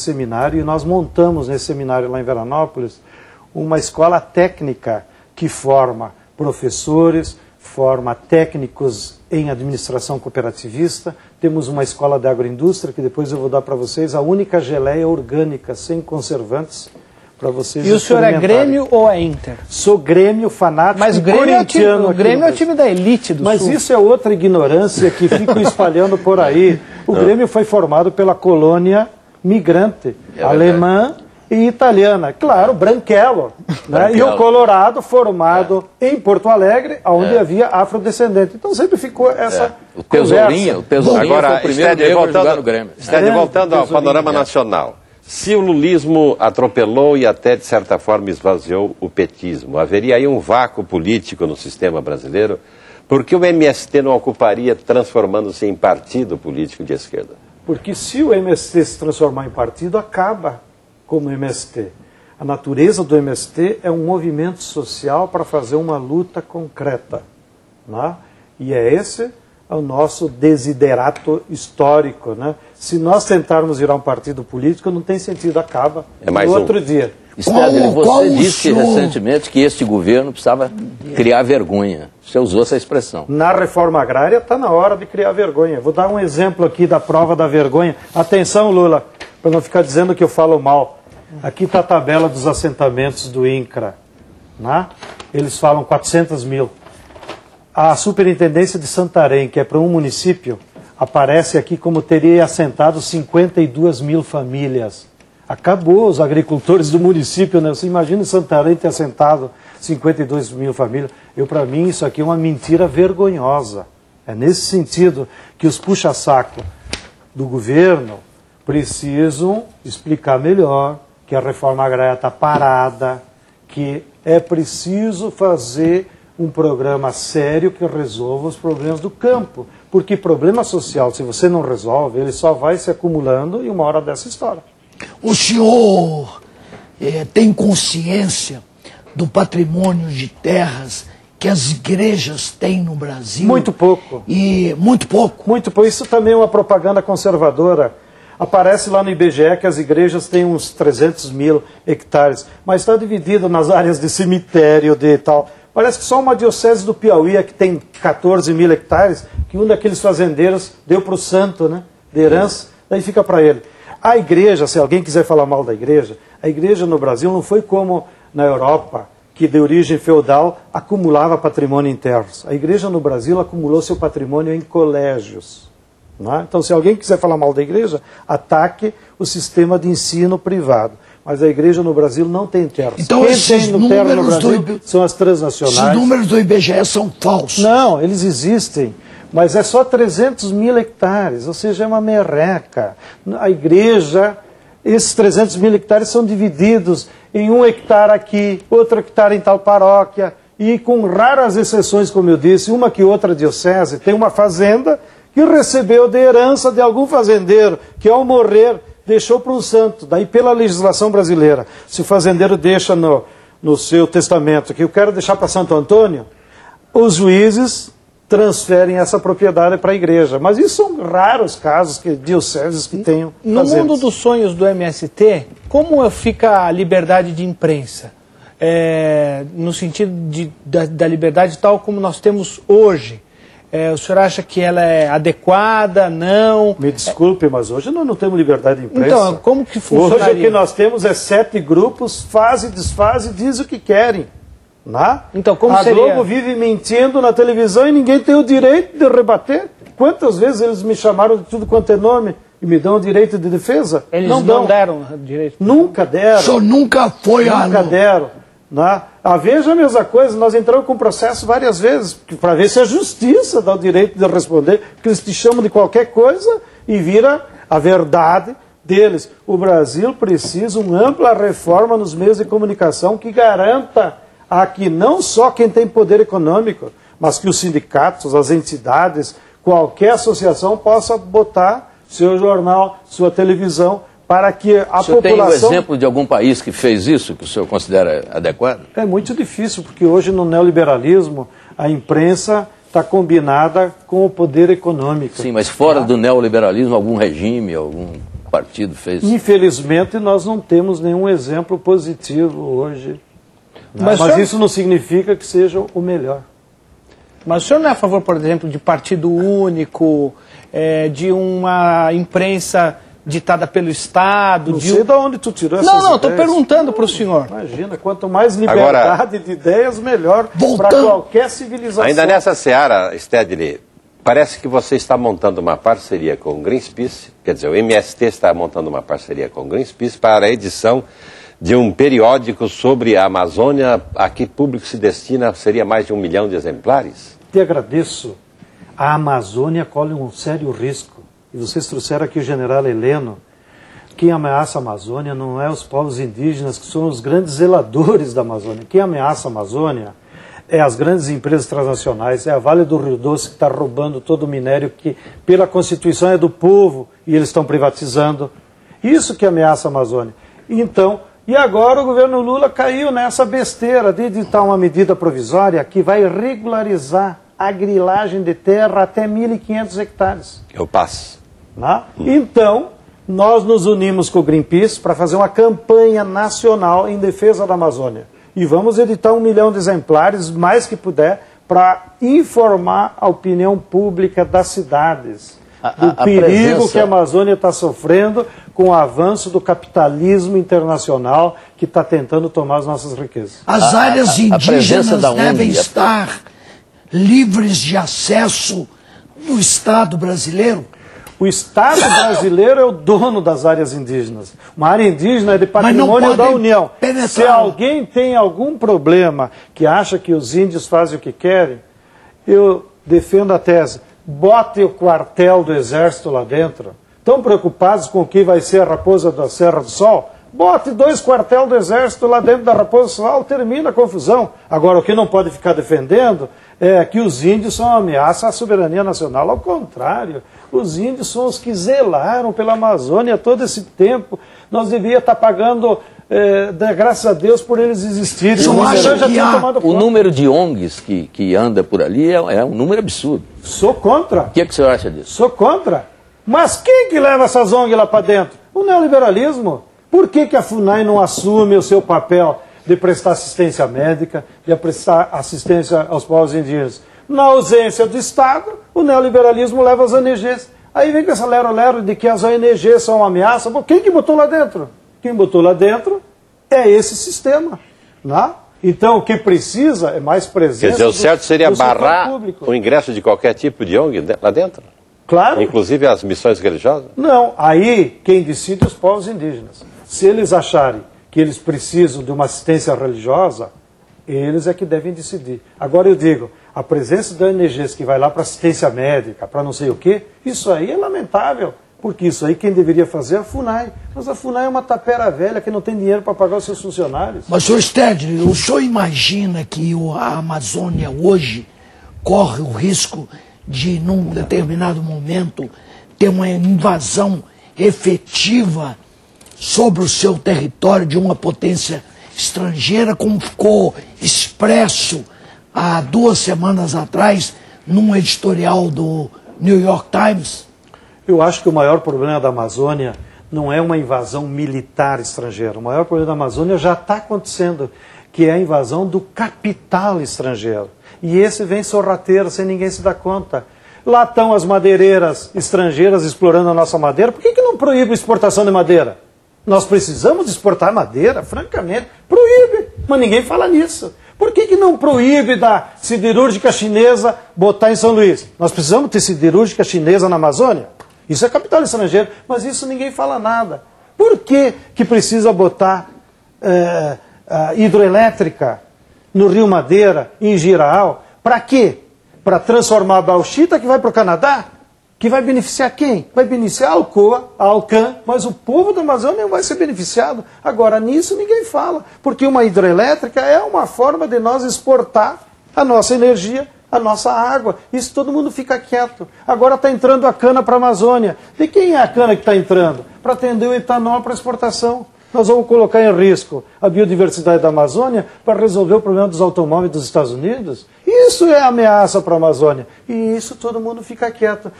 seminário e nós montamos nesse seminário lá em Veranópolis uma escola técnica que forma professores, forma técnicos em administração cooperativista. Temos uma escola de agroindústria, que depois eu vou dar para vocês, a única geleia orgânica, sem conservantes, para vocês. E o senhor é Grêmio ou é Inter? Sou Grêmio, fanático. Mas o Grêmio é o time da elite do Sul. Mas isso é outra ignorância que ficam espalhando por aí. O Grêmio foi formado pela colônia migrante, alemã e italiana. Claro, branquelo. Né? E o Colorado formado em Porto Alegre, onde havia afrodescendente. Então sempre ficou essa o tesourinho agora, foi o primeiro negro a jogar no Grêmio. Voltando ao panorama nacional. Se o lulismo atropelou e até, de certa forma, esvaziou o petismo, haveria aí um vácuo político no sistema brasileiro? Por que o MST não ocuparia transformando-se em partido político de esquerda? Porque se o MST se transformar em partido, acaba como MST. A natureza do MST é um movimento social para fazer uma luta concreta. Né? E é esse o nosso desiderato histórico. Né? Se nós tentarmos virar um partido político, não tem sentido, acaba no outro dia. Stedley, você disse recentemente que este governo precisava criar vergonha. Você usou essa expressão. Na reforma agrária está na hora de criar vergonha. Vou dar um exemplo aqui da prova da vergonha. Atenção, Lula, para não ficar dizendo que eu falo mal. Aqui está a tabela dos assentamentos do INCRA. Né? Eles falam 400 mil. A Superintendência de Santarém, que é para um município, aparece aqui como teria assentado 52 mil famílias. Acabou os agricultores do município, né? Você imagina Santarém ter assentado 52 mil famílias. Para mim, isso aqui é uma mentira vergonhosa. É nesse sentido que os puxa-saco do governo precisam explicar melhor que a reforma agrária está parada, que é preciso fazer um programa sério que resolva os problemas do campo. Porque problema social, se você não resolve, ele só vai se acumulando e uma hora dessa história. O senhor tem consciência do patrimônio de terras que as igrejas têm no Brasil? Muito pouco. Muito pouco? Muito pouco. Isso também é uma propaganda conservadora. Aparece lá no IBGE que as igrejas têm uns 300 mil hectares, mas está dividido nas áreas de cemitério, de tal. Parece que só uma diocese do Piauí é que tem 14 mil hectares, que um daqueles fazendeiros deu para o santo, né, de herança, daí fica para ele. A igreja, se alguém quiser falar mal da igreja, a igreja no Brasil não foi como na Europa, que de origem feudal acumulava patrimônio em terras. A igreja no Brasil acumulou seu patrimônio em colégios. Não é? Então, se alguém quiser falar mal da igreja, ataque o sistema de ensino privado. Mas a igreja no Brasil não tem terras. Então, quem tem terra no Brasil são as transnacionais. Esses números do IBGE são falsos. Não, eles existem. Mas é só 300 mil hectares, ou seja, é uma merreca. A igreja, esses 300 mil hectares são divididos em 1 hectare aqui, outro hectare em tal paróquia, e com raras exceções, como eu disse, uma que outra diocese tem uma fazenda que recebeu de herança de algum fazendeiro, que ao morrer deixou para um santo. Daí, pela legislação brasileira, se o fazendeiro deixa no seu testamento que eu quero deixar para Santo Antônio, os juízes transferem essa propriedade para a igreja. Mas isso são raros casos, que dioceses que tenham fazendas. No mundo dos sonhos do MST, como fica a liberdade de imprensa? No sentido da liberdade tal como nós temos hoje. O senhor acha que ela é adequada, não? Me desculpe, mas hoje nós não temos liberdade de imprensa. Então, como que funcionaria? Hoje o que nós temos é 7 grupos, faz e desfaz e diz o que querem. Né? Então, como seria? A Globo vive mentindo na televisão e ninguém tem o direito de rebater. Quantas vezes eles me chamaram de tudo quanto é nome e me dão o direito de defesa? Eles não deram direito. Nunca deram. O senhor nunca foi Nunca deram. Né? Veja a mesma coisa, nós entramos com processo várias vezes, para ver se a justiça dá o direito de responder, porque eles te chamam de qualquer coisa e vira a verdade deles. O Brasil precisa de uma ampla reforma nos meios de comunicação que garanta a que não só quem tem poder econômico, mas que os sindicatos, as entidades, qualquer associação possa botar seu jornal, sua televisão, para que a população... O senhor tem um exemplo de algum país que fez isso, que o senhor considera adequado? É muito difícil, porque hoje no neoliberalismo a imprensa está combinada com o poder econômico. Sim, mas fora do neoliberalismo, algum regime, algum partido fez. Infelizmente, nós não temos nenhum exemplo positivo hoje. Mas isso não significa que seja o melhor. Mas o senhor não é a favor, por exemplo, de partido único, de uma imprensa ditada pelo Estado? Não sei de onde tu tirou essas ideias. Não, estou perguntando para o senhor. Imagina, quanto mais liberdade de ideias, melhor para qualquer civilização. Ainda nessa seara, Stedley, parece que você está montando uma parceria com o Greenpeace, quer dizer, o MST está montando uma parceria com o Greenpeace para a edição de um periódico sobre a Amazônia. A que público se destina? Seria mais de 1 milhão de exemplares? Te agradeço. A Amazônia corre um sério risco. E vocês trouxeram aqui o general Heleno. Quem ameaça a Amazônia não é os povos indígenas, que são os grandes zeladores da Amazônia. Quem ameaça a Amazônia é as grandes empresas transnacionais, é a Vale do Rio Doce, que está roubando todo o minério que, pela Constituição, é do povo, e eles estão privatizando. Isso que ameaça a Amazônia. Então, e agora o governo Lula caiu nessa besteira de editar uma medida provisória que vai regularizar a grilagem de terra até 1.500 hectares. Eu passo. Então, nós nos unimos com o Greenpeace para fazer uma campanha nacional em defesa da Amazônia. E vamos editar 1 milhão de exemplares, mais que puder, para informar a opinião pública das cidades do perigo que a Amazônia está sofrendo com o avanço do capitalismo internacional que está tentando tomar as nossas riquezas. As áreas indígenas devem estar livres de acesso no Estado brasileiro? O Estado brasileiro é o dono das áreas indígenas. Uma área indígena é de patrimônio da União. Se alguém tem algum problema que acha que os índios fazem o que querem, eu defendo a tese. Bote o quartel do Exército lá dentro. Estão preocupados com o que vai ser a Raposa da Serra do Sol? Bote 2 quartéis do Exército lá dentro da Raposa do Sol, termina a confusão. Agora, o que não pode ficar defendendo é que os índios são uma ameaça à soberania nacional. Ao contrário, os índios são os que zelaram pela Amazônia todo esse tempo. Nós devíamos estar pagando, graças a Deus, por eles existirem. O número de ONGs que anda por ali é um número absurdo. Sou contra. O que o senhor acha disso? Sou contra. Mas quem que leva essas ONGs lá para dentro? O neoliberalismo. Por que a FUNAI não assume o seu papel de prestar assistência médica, de prestar assistência aos povos indígenas? Na ausência do Estado, o neoliberalismo leva as ONGs. Aí vem com essa lero-lero de que as ONGs são uma ameaça. Bom, quem que botou lá dentro? Quem botou lá dentro é esse sistema. Né? Então, o que precisa é mais presença. Quer dizer, o certo seria barrar o ingresso de qualquer tipo de ONG lá dentro? Claro. Inclusive as missões religiosas? Não, aí quem decide é os povos indígenas. Se eles acharem que eles precisam de uma assistência religiosa, eles é que devem decidir. Agora eu digo, a presença de ONGs que vai lá para assistência médica, para não sei o quê, isso aí é lamentável, porque isso aí quem deveria fazer é a FUNAI. Mas a FUNAI é uma tapera velha que não tem dinheiro para pagar os seus funcionários. Mas, Sr. Stedley, o senhor imagina que a Amazônia hoje corre o risco de, num determinado momento, ter uma invasão efetiva sobre o seu território de uma potência estrangeira, como ficou expresso há 2 semanas atrás num editorial do New York Times? Eu acho que o maior problema da Amazônia não é uma invasão militar estrangeira. O maior problema da Amazônia já está acontecendo, que é a invasão do capital estrangeiro. E esse vem sorrateiro, sem ninguém se dar conta. Lá estão as madeireiras estrangeiras explorando a nossa madeira. Por que não proíbe a exportação de madeira? Nós precisamos exportar madeira, francamente. Proíbe, mas ninguém fala nisso. Por que não proíbe da siderúrgica chinesa botar em São Luís? Nós precisamos ter siderúrgica chinesa na Amazônia? Isso é capital estrangeiro, mas isso ninguém fala nada. Por que precisa botar hidroelétrica no Rio Madeira, em Giraal? Para quê? Para transformar a bauxita que vai para o Canadá? Que vai beneficiar quem? Vai beneficiar a Alcoa, a Alcan, mas o povo da Amazônia não vai ser beneficiado. Agora, nisso ninguém fala, porque uma hidrelétrica é uma forma de nós exportar a nossa energia, a nossa água. Isso todo mundo fica quieto. Agora está entrando a cana para a Amazônia. De quem é a cana que está entrando? Para atender o etanol para exportação. Nós vamos colocar em risco a biodiversidade da Amazônia para resolver o problema dos automóveis dos Estados Unidos? Isso é ameaça para a Amazônia. E isso todo mundo fica quieto.